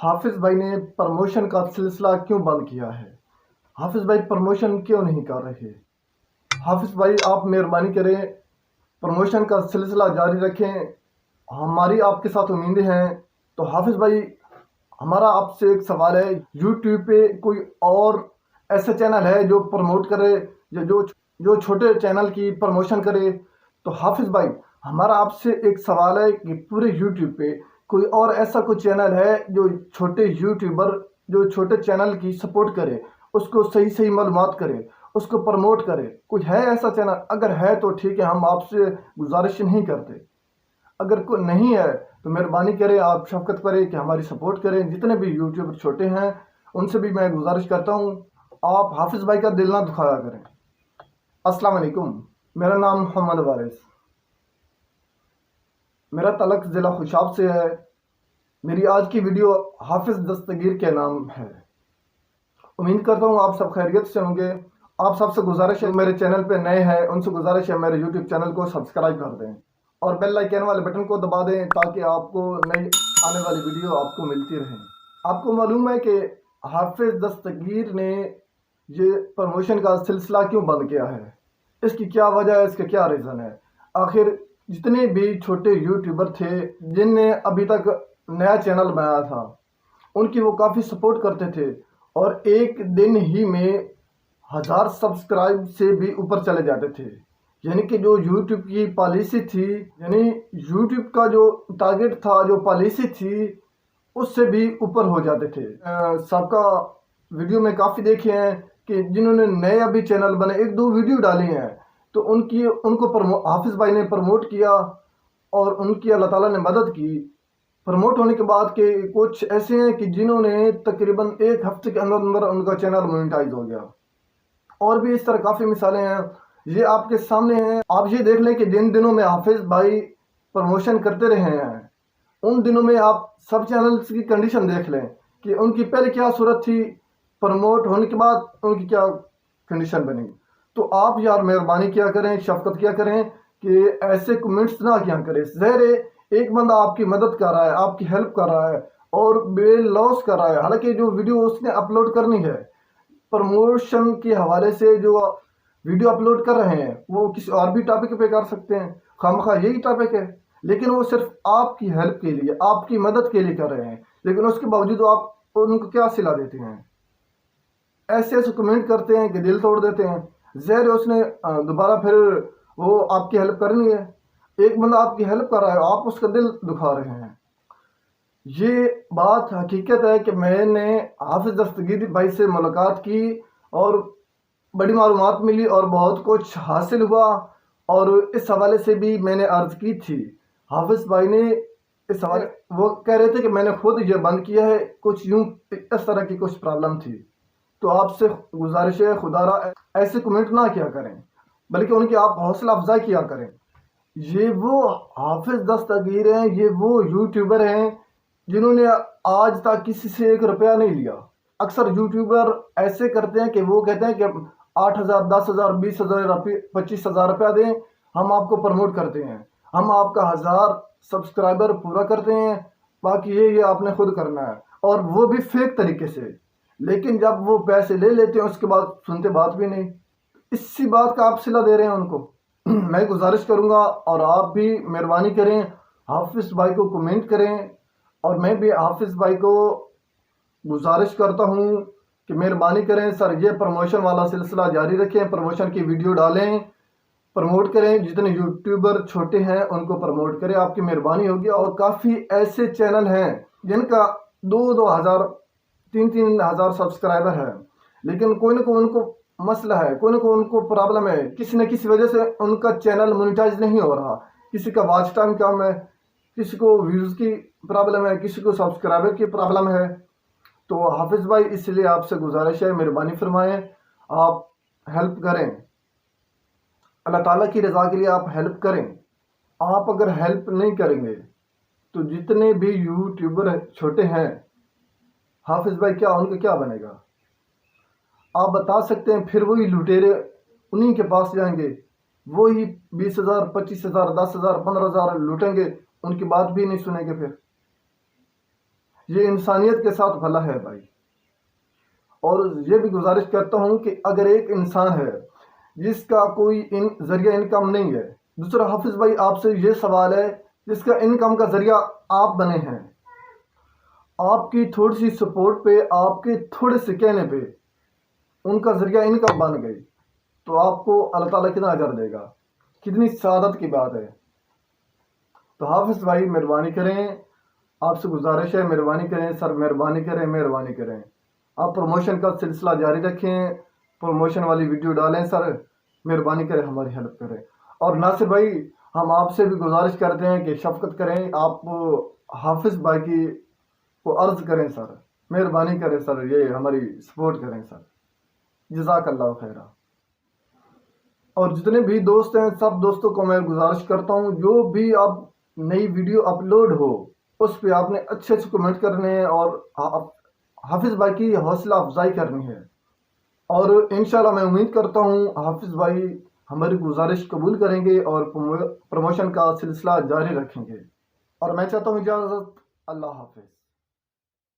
हाफिज भाई ने प्रमोशन का सिलसिला क्यों बंद किया है? हाफिज भाई प्रमोशन क्यों नहीं कर रहे? हाफिज भाई आप मेहरबानी करें, प्रमोशन का सिलसिला जारी रखें। हमारी आपके साथ उम्मीदें हैं। तो हाफिज भाई, हमारा आपसे एक सवाल है, यूट्यूब पे कोई और ऐसा चैनल है जो प्रमोट करे, जो छोटे चैनल की प्रमोशन करे? तो हाफिज भाई, हमारा आपसे एक सवाल है कि पूरे यूट्यूब पे कोई और ऐसा कोई चैनल है जो छोटे यूट्यूबर, जो छोटे चैनल की सपोर्ट करे, उसको सही सही मालूमात करे, उसको प्रमोट करे? कोई है ऐसा चैनल? अगर है तो ठीक है, हम आपसे गुजारिश नहीं करते। अगर कोई नहीं है तो मेहरबानी करें, आप शफकत करें कि हमारी सपोर्ट करें। जितने भी यूट्यूबर छोटे हैं उनसे भी मैं गुजारिश करता हूँ, आप हाफिज भाई का दिल ना दुखाया करें। अस्सलाम वालेकुम, मेरा नाम मोहम्मद वारिस, मेरा तलक ज़िला खुशाब से है। मेरी आज की वीडियो हाफिज दस्तगीर के नाम है। उम्मीद करता हूँ आप सब खैरियत से होंगे। आप सबसे गुजारिश है, मेरे चैनल पे नए हैं उनसे गुजारिश है मेरे यूट्यूब चैनल को सब्सक्राइब कर दें और बेल आइकन वाले बटन को दबा दें ताकि आपको नई आने वाली वीडियो आपको मिलती रहे। आपको मालूम है कि हाफिज दस्तगीर ने ये प्रमोशन का सिलसिला क्यों बंद किया है? इसकी क्या वजह है, इसका क्या रीज़न है? आखिर जितने भी छोटे यूट्यूबर थे जिनने अभी तक नया चैनल बनाया था, उनकी वो काफ़ी सपोर्ट करते थे और एक दिन ही में 1000 सब्सक्राइब से भी ऊपर चले जाते थे। यानी कि जो यूट्यूब की पॉलिसी थी, यानी यूट्यूब का जो टारगेट था, जो पॉलिसी थी, उससे भी ऊपर हो जाते थे। सबका वीडियो में काफ़ी देखे हैं कि जिन्होंने नए अभी चैनल बने, एक दो वीडियो डाली हैं, तो उनको हाफिज भाई ने प्रमोट किया और उनकी अल्लाह ताला ने मदद की। प्रमोट होने के बाद के कुछ ऐसे हैं कि जिन्होंने तकरीबन एक हफ्ते के अंदर अंदर उनका चैनल मोनेटाइज हो गया। और भी इस तरह काफ़ी मिसालें हैं, ये आपके सामने हैं। आप ये देख लें कि जिन दिनों में हाफिज भाई प्रमोशन करते रहे हैं, उन दिनों में आप सब चैनल्स की कंडीशन देख लें कि उनकी पहले क्या सूरत थी, प्रमोट होने के बाद उनकी क्या कंडीशन बनी। तो आप यार मेहरबानी किया करें, शफकत किया करें कि ऐसे कमेंट्स ना किया करें। ज़ाहिर है एक बंदा आपकी मदद कर रहा है, आपकी हेल्प कर रहा है और बे लॉस कर रहा है, हालांकि जो वीडियो उसने अपलोड करनी है प्रमोशन के हवाले से, जो वीडियो अपलोड कर रहे हैं वो किसी और भी टॉपिक पे कर सकते हैं, खामखा यही टॉपिक है, लेकिन वो सिर्फ आपकी हेल्प के लिए, आपकी मदद के लिए कर रहे हैं, लेकिन उसके बावजूद आप उनको क्या सिला देते हैं? ऐसे ऐसे कमेंट करते हैं कि दिल तोड़ देते हैं। ज़ाहिर है उसने दोबारा फिर वो आपकी हेल्प करनी है। एक बंदा आपकी हेल्प कर रहा है, आप उसका दिल दुखा रहे हैं। ये बात हकीकत है कि मैंने हाफिज दस्तगीर भाई से मुलाकात की और बड़ी मालूमात मिली और बहुत कुछ हासिल हुआ, और इस हवाले से भी मैंने अर्ज़ की थी। हाफिज भाई ने इस हवाले, वो कह रहे थे कि मैंने खुद ये बंद किया है, कुछ यूं इस तरह की कुछ प्रॉब्लम थी। तो आपसे गुजारिश है, खुदारा ऐसे कमेंट ना किया करें, बल्कि उनकी आप हौसला अफजाई किया करें। ये वो हाफिज दस्तगीर हैं, ये वो यूट्यूबर हैं जिन्होंने आज तक किसी से 1 रुपया नहीं लिया। अक्सर यूट्यूबर ऐसे करते हैं कि वो कहते हैं कि 8,000, 10,000, 20,000, 25,000 रुपया दें, हम आपको प्रमोट करते हैं, हम आपका 1000 सब्सक्राइबर पूरा करते हैं, बाकी ये आपने खुद करना है, और वो भी फेक तरीके से। लेकिन जब वो पैसे ले लेते हैं उसके बाद सुनते बात भी नहीं। इसी बात का आप सिला दे रहे हैं उनको। मैं गुजारिश करूंगा और आप भी मेहरबानी करें, हाफिज भाई को कमेंट करें, और मैं भी हाफिज भाई को गुजारिश करता हूं कि मेहरबानी करें सर, ये प्रमोशन वाला सिलसिला जारी रखें, प्रमोशन की वीडियो डालें, प्रमोट करें, जितने यूट्यूबर छोटे हैं उनको प्रमोट करें, आपकी मेहरबानी होगी। और काफ़ी ऐसे चैनल हैं जिनका 2-2 हज़ार, 3-3 हज़ार सब्सक्राइबर है, लेकिन कोई ना कोई उनको मसला है, कोई ना कोई उनको प्रॉब्लम है, किसी न किसी वजह से उनका चैनल मोनेटाइज नहीं हो रहा। किसी का वॉच टाइम कम है, किसी को व्यूज़ की प्रॉब्लम है, किसी को सब्सक्राइबर की प्रॉब्लम है। तो हाफिज भाई, इसलिए आपसे गुजारिश है, मेहरबानी फरमाएं, आप हेल्प करें, अल्लाह ताला की रज़ा के लिए आप हेल्प करें। आप अगर हेल्प नहीं करेंगे तो जितने भी यूट्यूबर छोटे हैं, हाफिज भाई क्या उनका क्या बनेगा? आप बता सकते हैं? फिर वही लुटेरे उन्हीं के पास जाएंगे, वही 20,000, 25,000, 10,000, 15,000 लूटेंगे, उनकी बात भी नहीं सुनेंगे। फिर یہ انسانیت کے ساتھ بھلا ہے بھائی. اور یہ بھی گزارش کرتا ہوں کہ اگر ایک انسان ہے جس کا کوئی ذریعہ انکم نہیں ہے. دوسرا حافظ بھائی آپ سے یہ سوال ہے، جس کا انکم کا ذریعہ آپ بنے ہیں، آپ کی تھوڑی سی سپورٹ پہ، آپ کے تھوڑے سے کہنے پہ ان کا ذریعہ انکم بن گئی، تو آپ کو اللہ تعالیٰ کتنا اجر دے گا. کتنی سعادت کی بات ہے. تو حافظ بھائی مہربانی کریں، آپ سے گزارش ہے، مہربانی کریں سر، مہربانی کریں، مہربانی کریں. آپ پروموشن کا سلسلہ جاری رکھیں، پروموشن والی ویڈیو ڈالیں سر، مہربانی کریں ہماری ہیلپ کریں. اور ناصر بھائی ہم آپ سے بھی گزارش کرتے ہیں کہ شفقت کریں، آپ حافظ بھائی کی کو عرض کریں سر، مہربانی کریں سر، یہ ہماری سپورٹ کریں سر. جزاک اللہ خیرہ. اور جتنے بھی دوست ہیں سب دوستوں کو میں گزارش کرتا ہوں، جو بھی اب نئی ویڈیو اپلوڈ ہو اس پہ آپ نے اچھے اچھے کمنٹ کرنے ہیں اور حافظ بھائی کی حوصلہ افزائی کرنی ہے. اور انشاءاللہ میں امید کرتا ہوں حافظ بھائی ہماری گزارش قبول کریں گے اور پروموشن کا سلسلہ جاری رکھیں گے. اور میں چاہتا ہوں اجازت. اللہ حافظ.